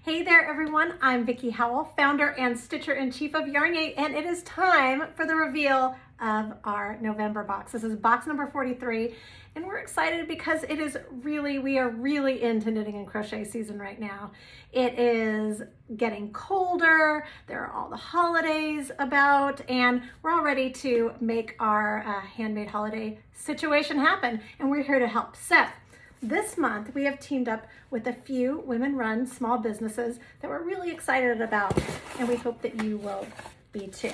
Hey there everyone, I'm Vickie Howell, founder and stitcher-in-chief of YarnYAY, and it is time for the reveal of our November box. This is box number 43, and we're excited because we are really into knitting and crochet season right now. It is getting colder, there are all the holidays about, and we're all ready to make our handmade holiday situation happen, and we're here to help. So, this month, we have teamed up with a few women-run small businesses that we're really excited about, and we hope that you will be too.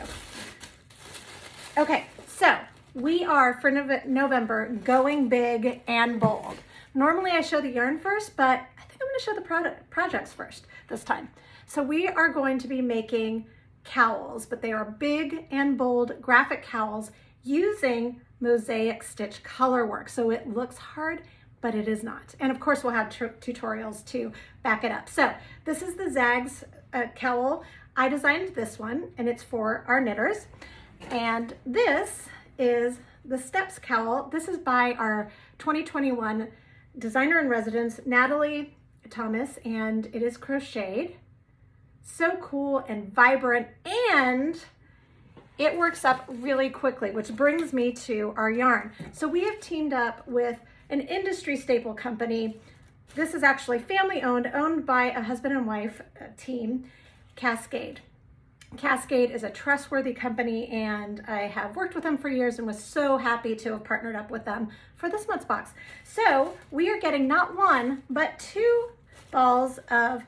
Okay, so we are, for November, going big and bold. Normally, I show the yarn first, but I think I'm going to show the projects first this time. So we are going to be making cowls, but they are big and bold graphic cowls using mosaic stitch color work. So it looks hard, but it is not. And of course, we'll have tutorials to back it up. So this is the Zags cowl. I designed this one, and it's for our knitters. And this is the Steps cowl. This is by our 2021 designer in residence, Natalie Thomas, and it is crocheted. So cool and vibrant, and it works up really quickly, which brings me to our yarn. So we have teamed up with an industry staple company. This is actually family owned by a husband and wife team, Cascade. Cascade is a trustworthy company, and I have worked with them for years and was so happy to have partnered up with them for this month's box. So we are getting not one, but 2 balls of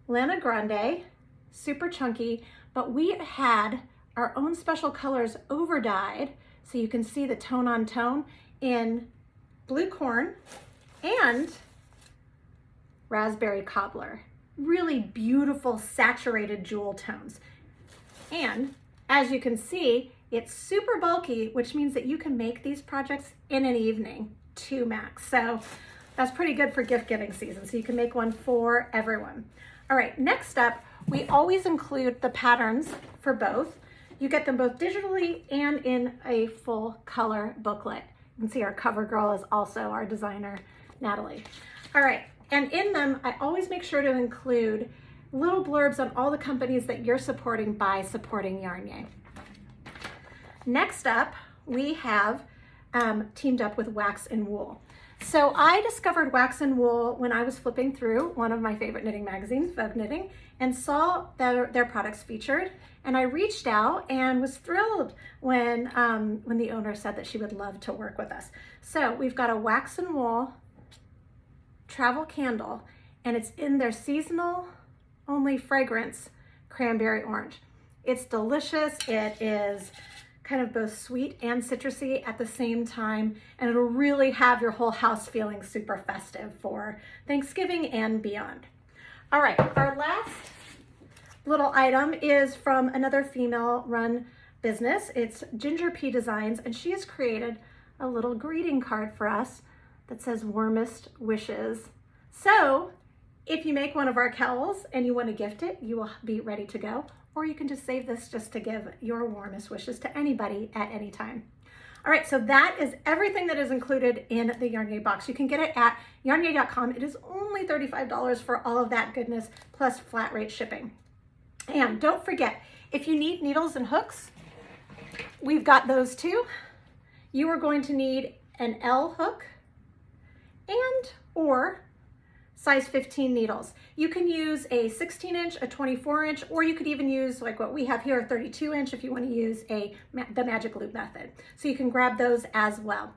Lana Grande, super chunky, but we had our own special colors over dyed, so you can see the tone on tone in blue corn and raspberry cobbler. Really beautiful saturated jewel tones. And as you can see, it's super bulky, which means that you can make these projects in an evening, 2 max. So that's pretty good for gift giving season. So you can make one for everyone. All right, next up, we always include the patterns for both. You get them both digitally and in a full color booklet. You can see our cover girl is also our designer, Natalie. All right, and in them, I always make sure to include little blurbs on all the companies that you're supporting by supporting YarnYAY. Next up, we have teamed up with Wax and Wool. So I discovered Wax and Wool when I was flipping through one of my favorite knitting magazines, Vogue Knitting, and saw their products featured. And I reached out and was thrilled when the owner said that she would love to work with us. So we've got a Wax and Wool travel candle, and it's in their seasonal only fragrance, cranberry orange. It's delicious. It is kind of both sweet and citrusy at the same time, and it'll really have your whole house feeling super festive for Thanksgiving and beyond. All right, our last little item is from another female-run business. It's Ginger P Designs, and she has created a little greeting card for us that says warmest wishes. So if you make one of our cowls and you want to gift it, you will be ready to go. Or you can just save this just to give your warmest wishes to anybody at any time. All right, so that is everything that is included in the YarnYAY box. You can get it at yarnyay.com. It is only $35 for all of that goodness, plus flat rate shipping. And don't forget, if you need needles and hooks, we've got those too. You are going to need an L hook and or size 15 needles. You can use a 16-inch, a 24-inch, or you could even use, like what we have here, a 32-inch if you want to use the magic loop method. So you can grab those as well.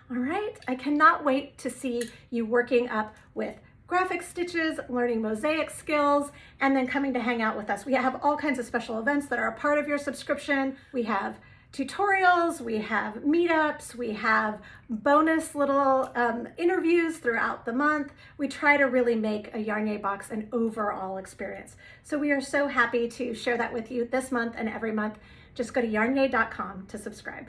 All right, I cannot wait to see you working up with graphic stitches, learning mosaic skills, and then coming to hang out with us. We have all kinds of special events that are a part of your subscription. We have tutorials, we have meetups, we have bonus little interviews throughout the month. We try to really make a YarnYAY box an overall experience. So we are so happy to share that with you this month and every month. Just go to yarnyay.com to subscribe.